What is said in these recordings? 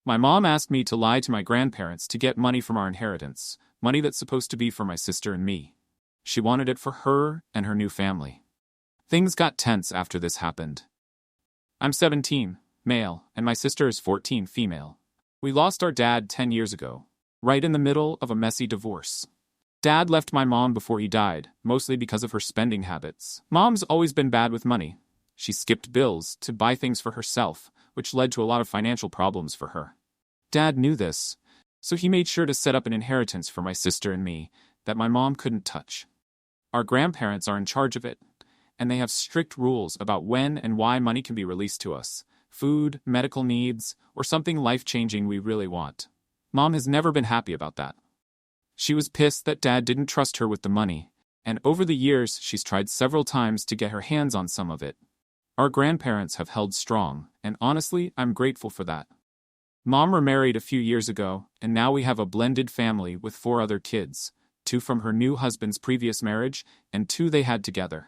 My mom asked me to lie to my grandparents to get money from our inheritance, money that's supposed to be for my sister and me. She wanted it for her and her new family. Things got tense after this happened. I'm 17, male, and my sister is 14, female. We lost our dad 10 years ago, right in the middle of a messy divorce. Dad left my mom before he died, mostly because of her spending habits. Mom's always been bad with money. She skipped bills to buy things for herself, which led to a lot of financial problems for her. Dad knew this, so he made sure to set up an inheritance for my sister and me that my mom couldn't touch. Our grandparents are in charge of it, and they have strict rules about when and why money can be released to us: food, medical needs, or something life-changing we really want. Mom has never been happy about that. She was pissed that Dad didn't trust her with the money, and over the years she's tried several times to get her hands on some of it. Our grandparents have held strong, and honestly, I'm grateful for that. Mom remarried a few years ago, and now we have a blended family with 4 other kids, 2 from her new husband's previous marriage, and 2 they had together.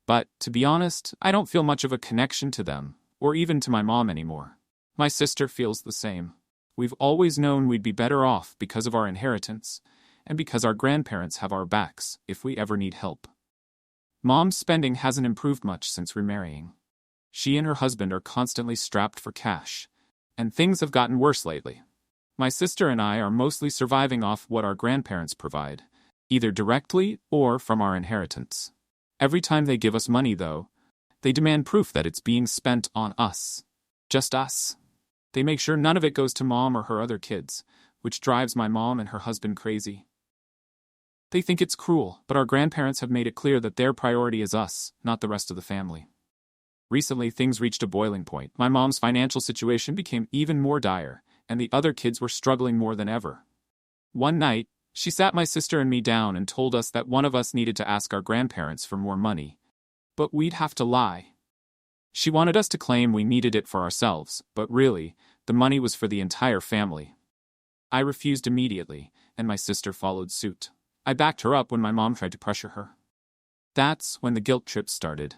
But, to be honest, I don't feel much of a connection to them, or even to my mom anymore. My sister feels the same. We've always known we'd be better off because of our inheritance, and because our grandparents have our backs if we ever need help. Mom's spending hasn't improved much since remarrying. She and her husband are constantly strapped for cash, and things have gotten worse lately. My sister and I are mostly surviving off what our grandparents provide, either directly or from our inheritance. Every time they give us money, though, they demand proof that it's being spent on us. Just us. They make sure none of it goes to Mom or her other kids, which drives my mom and her husband crazy. They think it's cruel, but our grandparents have made it clear that their priority is us, not the rest of the family. Recently, things reached a boiling point. My mom's financial situation became even more dire, and the other kids were struggling more than ever. One night, she sat my sister and me down and told us that one of us needed to ask our grandparents for more money. But we'd have to lie. She wanted us to claim we needed it for ourselves, but really, the money was for the entire family. I refused immediately, and my sister followed suit. I backed her up when my mom tried to pressure her. That's when the guilt trip started.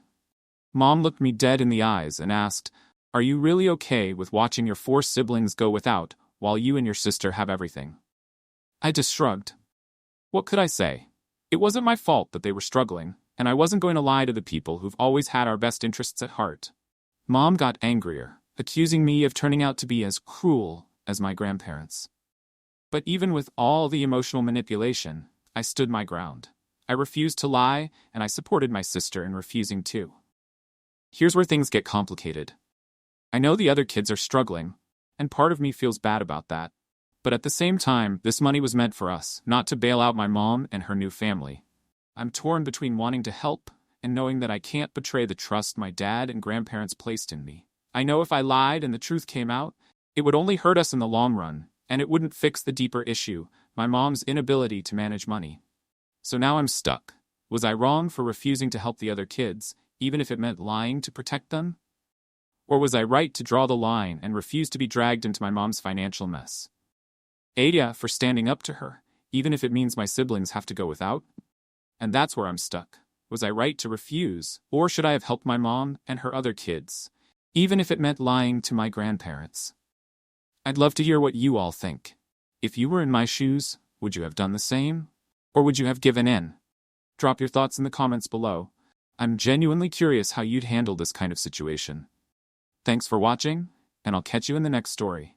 Mom looked me dead in the eyes and asked, "Are you really okay with watching your 4 siblings go without while you and your sister have everything?" I just shrugged. What could I say? It wasn't my fault that they were struggling, and I wasn't going to lie to the people who've always had our best interests at heart. Mom got angrier, accusing me of turning out to be as cruel as my grandparents. But even with all the emotional manipulation, I stood my ground. I refused to lie, and I supported my sister in refusing too. Here's where things get complicated. I know the other kids are struggling, and part of me feels bad about that. But at the same time, this money was meant for us, not to bail out my mom and her new family. I'm torn between wanting to help and knowing that I can't betray the trust my dad and grandparents placed in me. I know if I lied and the truth came out, it would only hurt us in the long run, and it wouldn't fix the deeper issue, my mom's inability to manage money. So now I'm stuck. Was I wrong for refusing to help the other kids, even if it meant lying to protect them? Or was I right to draw the line and refuse to be dragged into my mom's financial mess? AITA for standing up to her, even if it means my siblings have to go without? And that's where I'm stuck. Was I right to refuse, or should I have helped my mom and her other kids, even if it meant lying to my grandparents? I'd love to hear what you all think. If you were in my shoes, would you have done the same? Or would you have given in? Drop your thoughts in the comments below. I'm genuinely curious how you'd handle this kind of situation. Thanks for watching, and I'll catch you in the next story.